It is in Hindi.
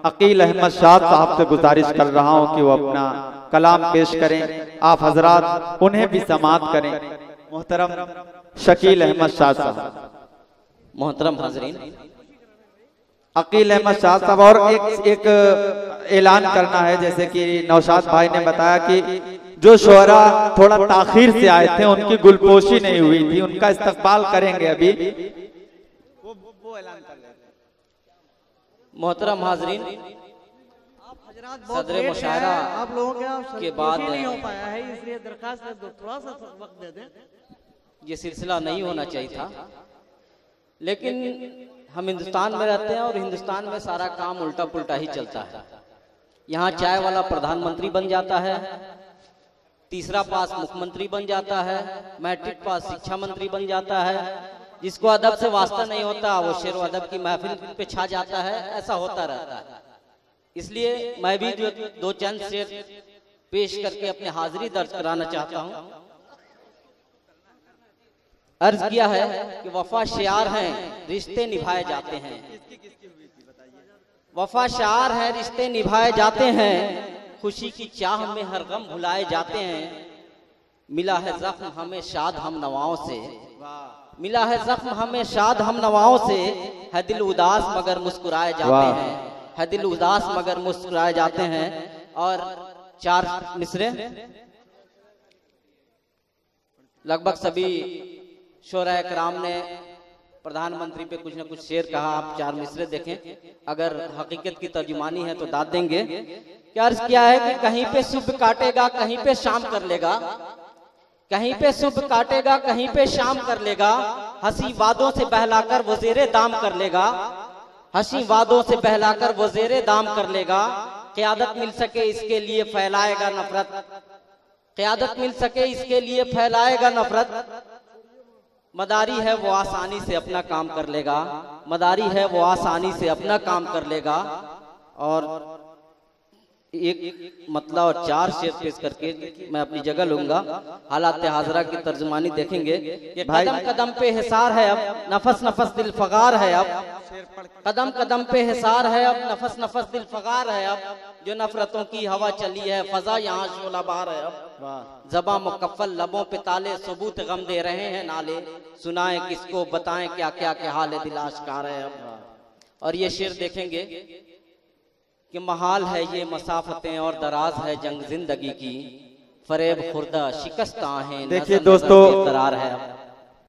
अकील अहमद शाह साहब से गुजारिश कर रहा हूं कि वो अपना कलाम पेश करें। आप हजरात उन्हें भी समाअत करें। मोहतरम शकील अहमद शाह साहब। मोहतरम हाजरीन, अकील अहमद शाह साहब। और एक ऐलान करना है, जैसे कि नौशाद भाई ने बताया कि जो शोरा थोड़ा ताखीर से आए थे उनकी गुलपोशी नहीं हुई थी, उनका इस्तकबाल करेंगे अभी। वो ऐलान कर लेते हैं। मोहतरम हाजरीन, सदर मुशायरा आप लोगों के बाद नहीं हो पाया है, इसलिए दरखास्त है थोड़ा सा वक्त दे दें। ये सिलसिला नहीं होना चाहिए था, लेकिन हम हिंदुस्तान में रहते हैं और हिंदुस्तान में सारा काम उल्टा पुल्टा ही चलता है। यहाँ चाय वाला प्रधानमंत्री बन जाता है, तीसरा पास मुख्यमंत्री बन जाता है, मैट्रिक पास शिक्षा मंत्री बन जाता है। जिसको अदब से वास्ता नहीं होता वो शेर अदब की महफिल पे छा जाता है। ऐसा होता रहता है। इसलिए मैं भी जो दो चंद शेर पेश करके अपने हाजिरी दर्ज कराना चाहता हूँ। अर्ज किया है कि वफा शियार हैं, रिश्ते निभाए जाते हैं। वफा शियार है, रिश्ते निभाए जाते हैं। खुशी की चाह में हर गम भुलाए जाते हैं। मिला है जख्म हमें शाद हम नवाओं से, मिला है जख्म हमें शाद हम नवाओं से। है दिल उदास मगर मुस्कुराए जाते हैं, है दिल उदास मगर मुस्कुराए जाते हैं। और चार मिसरे लगभग सभी शोरा कराम ने प्रधानमंत्री पे कुछ न कुछ शेर कहा। आप चार मिसरे देखें, अगर हकीकत की तर्जुमानी है तो दाद देंगे। क्या अर्ज किया है कि कहीं पे सुबह काटेगा कहीं पे शाम कर लेगा, कहीं पे सुबह काटेगा कहीं पे शाम कर लेगा। हंसी वादों से बहलाकर वो ज़ेरे दाम कर लेगा, हंसी वादों से बहलाकर वो ज़ेरे दाम कर लेगा। क़यादत मिल सके इसके लिए फैलाएगा नफरत, क़यादत मिल सके इसके लिए फैलाएगा नफरत। मदारी है वो आसानी से अपना काम कर लेगा, मदारी है वो आसानी से अपना काम कर लेगा। और एक मतलब और चार शेर पेश करके मैं अपनी जगह लूंगा। हालात हाजरा की तर्जुमानी देखेंगे। ये कदम कदम पे हिसार है अब, नफस नफस दिल फगार है अब। कदम कदम पे हिसार है अब, नफस नफस दिल फगार है अब। जो नफरतों की हवा चली है फजा यहाँ शोला बहार है अब। ज़बां मुकफ्फल लबों पे ताले, सबूत गम दे रहे हैं नाले। सुनाएं किसको बताएं क्या क्या के हाल दिल आश्कार है अब। और ये शेर देखेंगे कि महाल है ये मसाफतें और दराज है जंग जिंदगी की। फरेब खुर्दा शिकस्त आहें, देखिए दोस्तों, करार है।